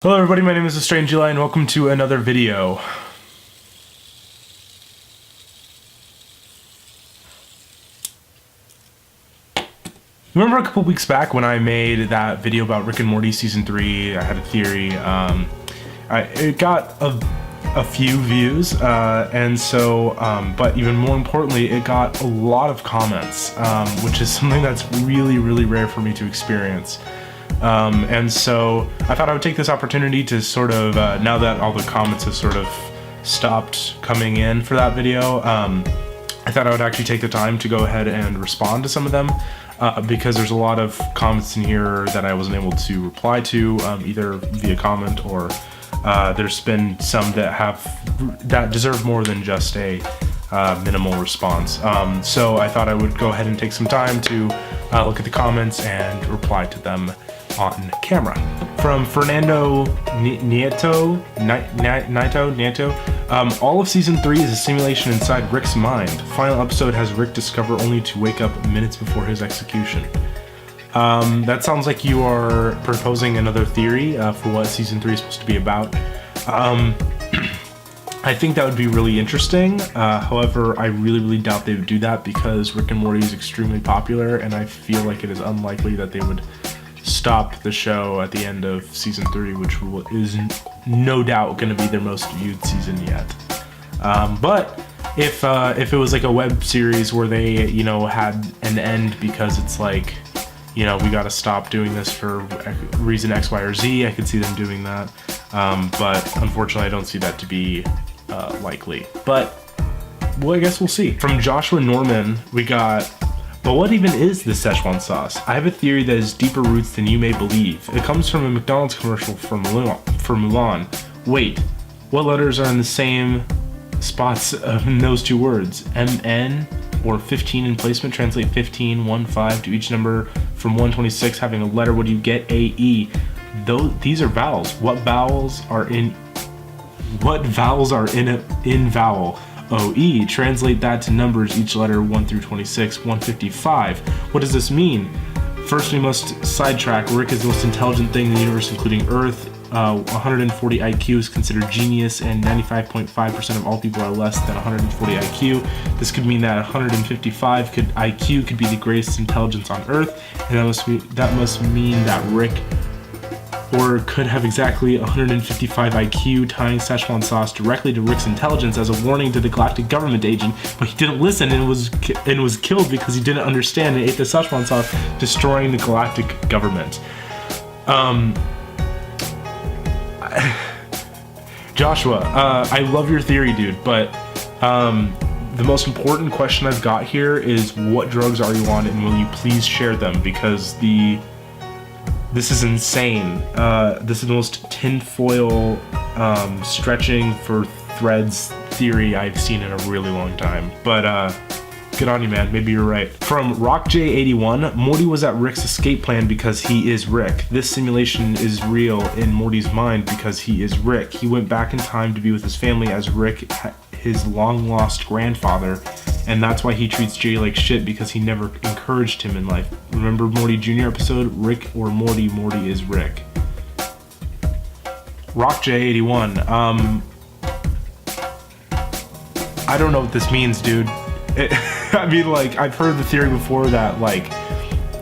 Hello everybody, my name is Strange Eli and welcome to another video. Remember a couple weeks back when I made that video about Rick and Morty Season 3, I had a theory. It got a few views, but even more importantly, it got a lot of comments, which is something that's really rare for me to experience. And so I thought I would take this opportunity to sort of, now that all the comments have sort of stopped coming in for that video, I thought I would actually take the time to go ahead and respond to some of them, because there's a lot of comments in here that I wasn't able to reply to, either via comment or there's been some that deserve more than just a minimal response. So I thought I would go ahead and take some time to look at the comments and reply to them on camera. From Fernando Nieto, all of season 3 is a simulation inside Rick's mind. Final episode has Rick discover only to wake up minutes before his execution. That sounds like you are proposing another theory for what season 3 is supposed to be about. I think that would be really interesting. However, I really doubt they would do that because Rick and Morty is extremely popular, and I feel like it is unlikely that they would stop the show at the end of season 3, which is no doubt going to be their most viewed season yet. But if it was like a web series where they, had an end because it's like, we got to stop doing this for reason X, Y, or Z, I could see them doing that. But unfortunately, I don't see that to be likely. But, well, I guess we'll see. From Joshua Norman, we got, but what even is the Szechuan sauce? I have a theory that has deeper roots than you may believe. It comes from a McDonald's commercial for Mulan. Wait, what letters are in the same spots in those two words? MN or 15 in placement translate 15, 1, 5 to each number from 126 having a letter. What do you get? AE. These are vowels. What vowels are in vowel? OE. Translate that to numbers, each letter 1 through 26, 155. What does this mean? First, we must sidetrack. Rick is the most intelligent thing in the universe, including Earth. 140 IQ is considered genius, and 95.5% of all people are less than 140 IQ. This could mean that 155 IQ could be the greatest intelligence on Earth, and that must mean that Rick could have exactly 155 IQ, tying Szechuan sauce directly to Rick's intelligence as a warning to the galactic government agent, but he didn't listen and was killed because he didn't understand and ate the Szechuan sauce, destroying the galactic government. Joshua, I love your theory, dude, but the most important question I've got here is what drugs are you on, and will you please share them, because this is insane. This is the most tinfoil stretching for threads theory I've seen in a really long time. But good on you, man. Maybe you're right. From RockJ81, Morty was at Rick's escape plan because he is Rick. This simulation is real in Morty's mind because he is Rick. He went back in time to be with his family as Rick, his long-lost grandfather, and that's why he treats Jay like shit, because he never encouraged him in life. Remember Morty Jr. episode? Rick or Morty? Morty is Rick. RockJ81, I don't know what this means, dude. I mean, like, I've heard the theory before that, like,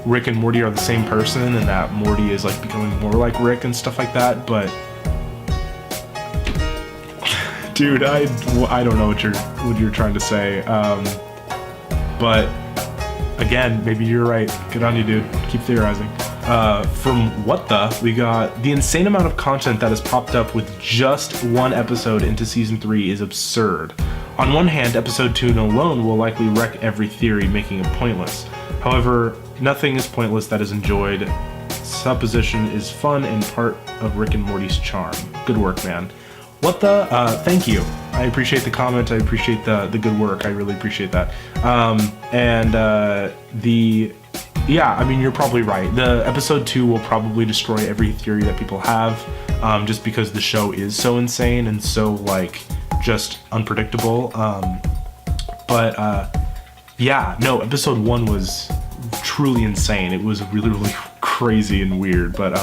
Rick and Morty are the same person and that Morty is, like, becoming more like Rick and stuff like that, but dude, I don't know what you're trying to say, but again, maybe you're right. Good on you, dude. Keep theorizing. From What The, we got the insane amount of content that has popped up with just one episode into season 3 is absurd. On one hand, episode 2 alone will likely wreck every theory, making it pointless. However, nothing is pointless that is enjoyed. Supposition is fun and part of Rick and Morty's charm. Good work, man. What the? Thank you. I appreciate the comment. I appreciate the good work. I really appreciate that. Yeah, I mean, you're probably right. The episode 2 will probably destroy every theory that people have, just because the show is so insane and so, like, just unpredictable. Yeah, no, episode 1 was truly insane. It was really crazy and weird, but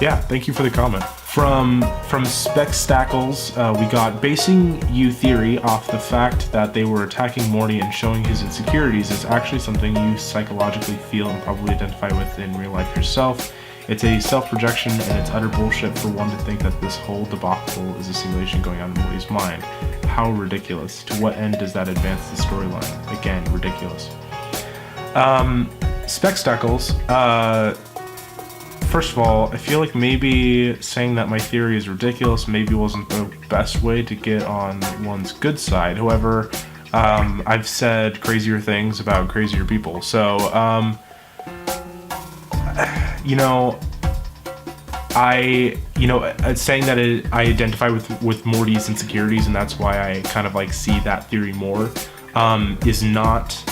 Yeah, thank you for the comment. From Specstackles, we got basing you theory off the fact that they were attacking Morty and showing his insecurities is actually something you psychologically feel and probably identify with in real life yourself. It's a self-projection and it's utter bullshit for one to think that this whole debacle is a simulation going on in Morty's mind. How ridiculous. To what end does that advance the storyline? Again, ridiculous. Specstackles, first of all, I feel like maybe saying that my theory is ridiculous maybe wasn't the best way to get on one's good side. However, I've said crazier things about crazier people. So, saying that I identify with Morty's insecurities and that's why I kind of like see that theory more, is not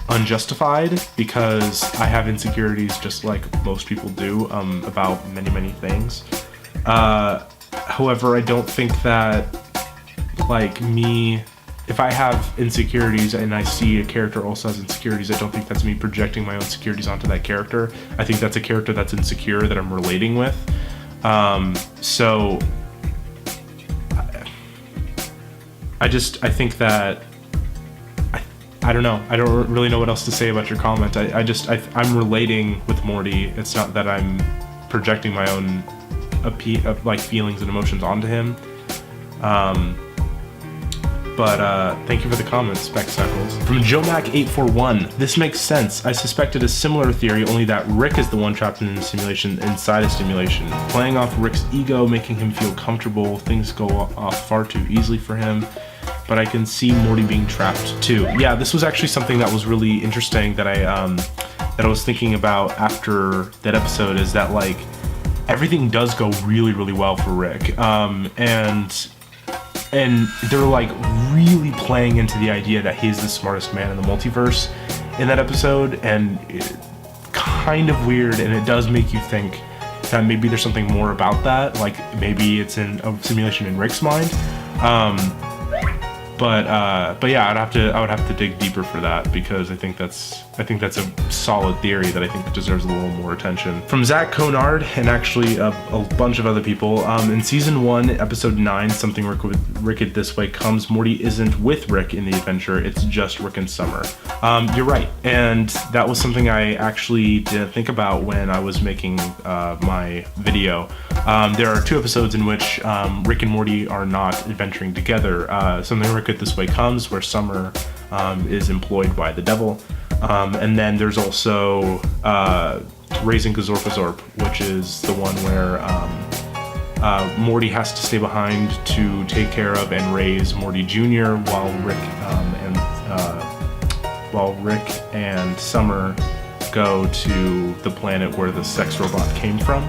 unjustified, because I have insecurities just like most people do, about many things. However, I don't think that, like, if I have insecurities and I see a character also has insecurities, I don't think that's me projecting my own insecurities onto that character. I think that's a character that's insecure that I'm relating with. So I think that I don't know. I don't really know what else to say about your comment. I'm relating with Morty. It's not that I'm projecting my own feelings and emotions onto him. But thank you for the comments, Spectacles. From JoeMac841, this makes sense. I suspected a similar theory, only that Rick is the one trapped in a simulation inside a simulation. Playing off Rick's ego, making him feel comfortable, things go off far too easily for him. But I can see Morty being trapped too. Yeah, this was actually something that was really interesting that I was thinking about after that episode, is that like everything does go really well for Rick, and they're like really playing into the idea that he's the smartest man in the multiverse in that episode, and it's kind of weird, and it does make you think that maybe there's something more about that, like maybe it's in a simulation in Rick's mind. But yeah, I would have to dig deeper for that, because I think that's a solid theory that I think deserves a little more attention. From Zach Conard, and actually a bunch of other people, in season 1, episode 9, Something Rick It This Way Comes, Morty isn't with Rick in the adventure, it's just Rick and Summer. You're right, and that was something I actually didn't think about when I was making my video. There are 2 episodes in which Rick and Morty are not adventuring together. Something Rick It This Way Comes, where Summer is employed by the devil. And then there's also Raising Gazorpazorp, which is the one where Morty has to stay behind to take care of and raise Morty Jr. while Rick and Summer go to the planet where the sex robot came from.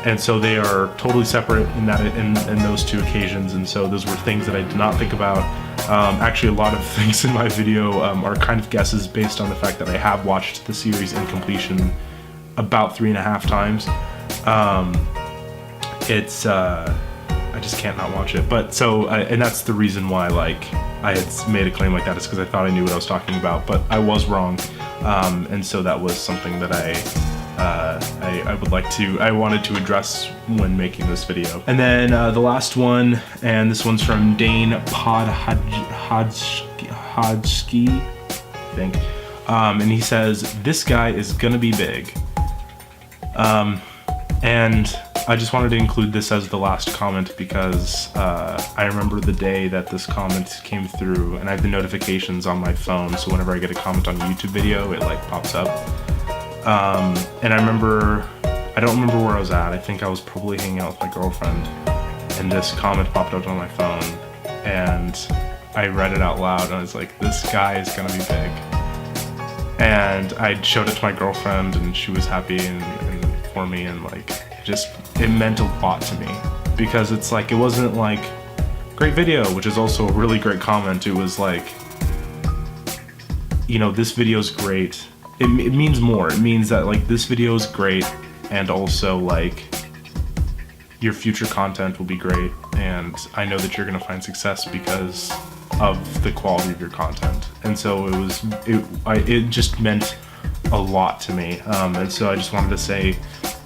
And so they are totally separate in those 2 occasions, and so those were things that I did not think about. Actually, a lot of things in my video are kind of guesses based on the fact that I have watched the series in completion about 3.5 times. I just can't not watch it. But so, and that's the reason why like I had made a claim like that, is because I thought I knew what I was talking about, but I was wrong. And so that was something that I wanted to address when making this video. And then the last one, and this one's from Dane Hodgski, I think. And he says, this guy is gonna be big. And I just wanted to include this as the last comment because I remember the day that this comment came through, and I have the notifications on my phone, so whenever I get a comment on a YouTube video, it like pops up. And I don't remember where I was at. I think I was probably hanging out with my girlfriend, and this comment popped up on my phone, and I read it out loud, and I was like, this guy is gonna be big. And I showed it to my girlfriend, and she was happy and for me, and like, it meant a lot to me, because it's like, it wasn't like, great video, which is also a really great comment. It was like, this video's great. It means more. It means that like this video is great, and also like your future content will be great, and I know that you're gonna find success because of the quality of your content. And so it just meant a lot to me, and so I just wanted to say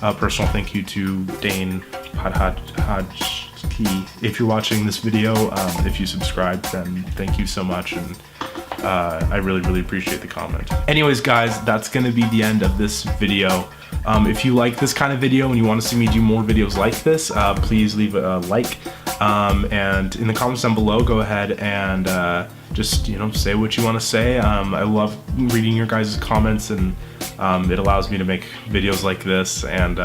A personal thank you to Dane Podhodski. If you're watching this video, if you subscribed, then thank you so much, and I really appreciate the comment. Anyways, guys, that's gonna be the end of this video. If you like this kind of video and you want to see me do more videos like this, please leave a like, and in the comments down below, go ahead and just, you know, say what you want to say. I love reading your guys' comments, and it allows me to make videos like this, and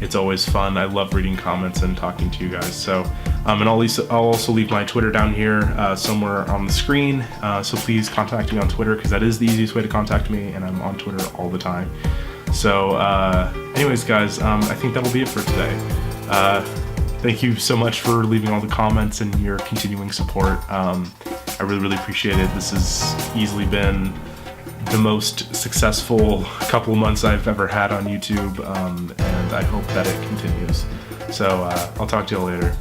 it's always fun. I love reading comments and talking to you guys. So, and I'll also leave my Twitter down here somewhere on the screen. So please contact me on Twitter, because that is the easiest way to contact me, and I'm on Twitter all the time. So, anyways, guys, I think that'll be it for today. Thank you so much for leaving all the comments and your continuing support. I really appreciate it. This has easily been the most successful couple of months I've ever had on YouTube, and I hope that it continues. So I'll talk to you all later.